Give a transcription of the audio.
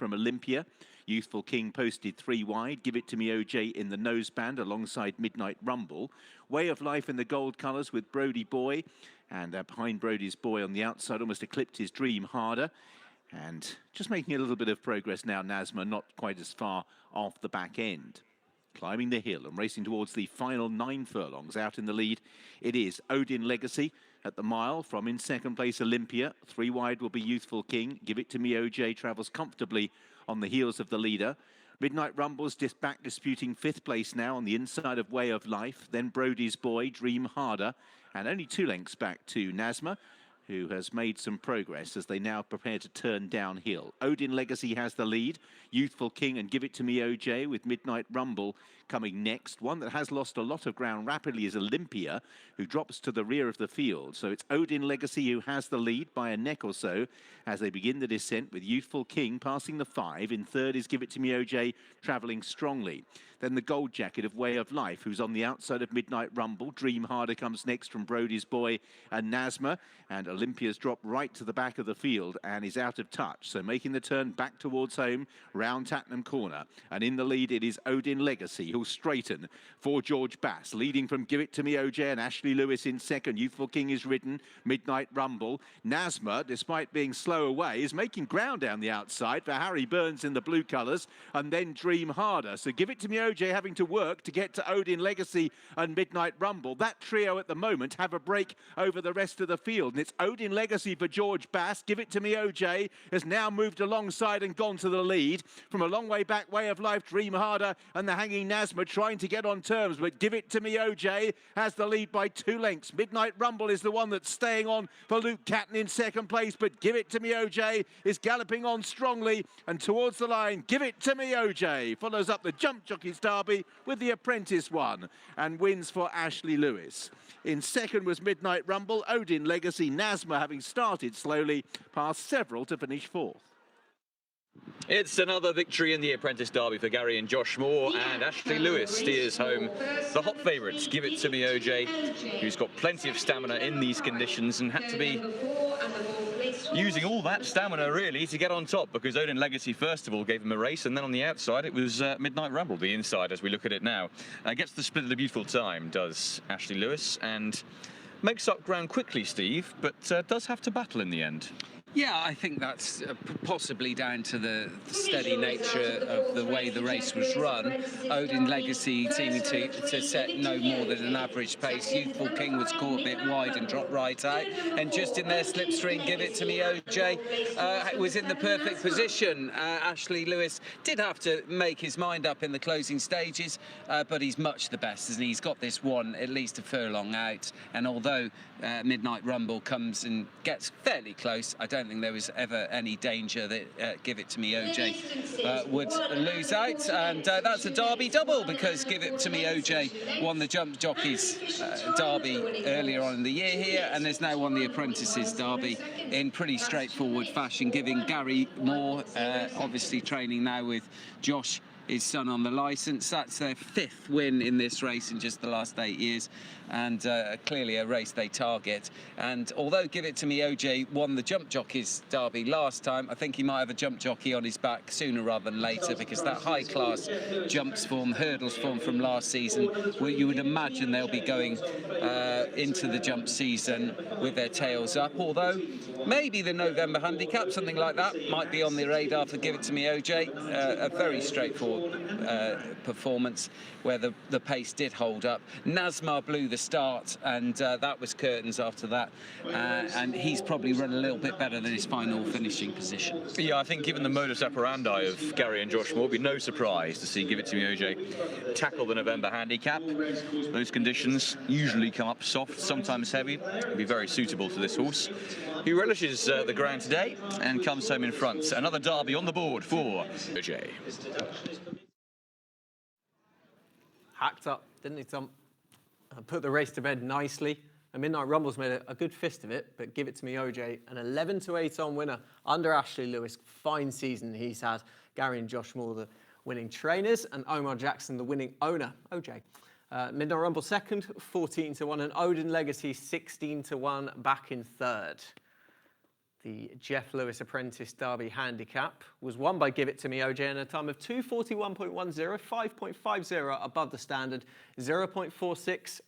from Olympia. Youthful King posted 3 wide. Give It To Me OJ in the noseband alongside Midnight Rumble. Way of Life in the gold colours with Brody Boy. And behind Brody's Boy on the outside, almost eclipsed his Dream Harder. And just making a little bit of progress now, Nasma, not quite as far off the back end. Climbing the hill and racing towards the final 9 furlongs. Out in the lead, it is Odin Legacy at the mile. From in second place, Olympia. 3 wide will be Youthful King. Give It To Me OJ travels comfortably on the heels of the leader. Midnight Rumble's just back disputing 5th place now on the inside of Way of Life. Then Brody's Boy, Dream Harder. And only 2 lengths back to Nasma, who has made some progress as they now prepare to turn downhill. Odin Legacy has the lead. Youthful King and Give It To Me OJ with Midnight Rumble coming next. One that has lost a lot of ground rapidly is Olympia, who drops to the rear of the field. So it's Odin Legacy who has the lead by a neck or so as they begin the descent, with Youthful King passing the 5. In third is Give It To Me OJ travelling strongly. Then the gold jacket of Way of Life, who's on the outside of Midnight Rumble. Dream Harder comes next from Brody's Boy and Nasma. And Olympia's dropped right to the back of the field and is out of touch. So making the turn back towards home, round Tattenham Corner. And in the lead, it is Odin Legacy, who'll straighten for George Bass. Leading from Give It To Me OJ and Ashley Lewis in second. Youthful King is ridden. Midnight Rumble. Nasma, despite being slow away, is making ground down the outside for Harry Burns in the blue colours. And then Dream Harder. So Give It To Me OJ having to work to get to Odin Legacy and Midnight Rumble. That trio at the moment have a break over the rest of the field. And it's Odin Legacy for George Bass. Give It To Me OJ has now moved alongside and gone to the lead. From a long way back, Way of Life, Dream Harder and the hanging Nasma trying to get on terms. But Give It To Me OJ has the lead by 2 lengths. Midnight Rumble is the one that's staying on for Luke Catton in second place. But Give It To Me OJ is galloping on strongly and towards the line. Give It To Me OJ follows up the Jump Jockeys Derby with the Apprentice one and wins for Ashley Lewis. In second was Midnight Rumble. Odin Legacy, Nasma having started slowly, past several to finish 4th. It's another victory in the Apprentice Derby for Gary and Josh Moore, and Ashley Lewis steers home the hot favourites, Give It To Me OJ, who's got plenty of stamina in these conditions and had to be using all that stamina really to get on top, because Odin Legacy first of all gave him a race, and then on the outside it was Midnight Rumble, the inside as we look at it now. Gets the split of the beautiful time, does Ashley Lewis, and makes up ground quickly, Steve, but does have to battle in the end. Yeah, I think that's possibly down to the steady nature of the way the race was run. Odin Legacy seeming to set no more than an average pace. Youthful King was caught a bit wide and dropped right out. And just in their slipstream, Give It To Me OJ was in the perfect position. Ashley Lewis did have to make his mind up in the closing stages, but he's much the best, and he's got this one at least a furlong out. And although Midnight Rumble comes and gets fairly close, I don't think there was ever any danger that Give It To Me OJ would lose out. And that's a Derby double, because Give It To Me OJ won the Jump Jockeys Derby earlier on in the year here, and has now won the Apprentices Derby in pretty straightforward fashion, giving Gary Moore, obviously training now with Josh, his son, on the licence. That's their 5th win in this race in just the last 8 years, and clearly a race they target. And although Give It To Me OJ won the Jump Jockeys Derby last time, I think he might have a jump jockey on his back sooner rather than later, because that high-class jumps form, hurdles form from last season, where you would imagine they'll be going into the jump season with their tails up. Although maybe the November Handicap, something like that, might be on the radar for Give It To Me OJ. A very straightforward performance where the pace did hold up. Nasma blew the start, and that was curtains after that, and he's probably run a little bit better than his final finishing position. Yeah, I think given the modus operandi of Gary and Josh Moore, it'd be no surprise to see Give It To Me OJ tackle the November Handicap. Those conditions usually come up soft, sometimes heavy. It'd be very suitable for this horse, who relishes the ground today and comes home in front. Another Derby on the board for OJ. Hacked up, didn't he, Tom? Put the race to bed nicely. And Midnight Rumble's made a good fist of it, but Give It To Me OJ, an 11-to-8 on winner under Ashley Lewis. Fine season he's had. Gary and Josh Moore, the winning trainers, and Omar Jackson, the winning owner. OJ. Midnight Rumble second, 14-to-1, and Odin Legacy 16-to-1 back in third. The Geoff Lewis Apprentice Derby Handicap was won by Give It To Me OJ in a time of 2:41.10, 5.50 above the standard, 0.46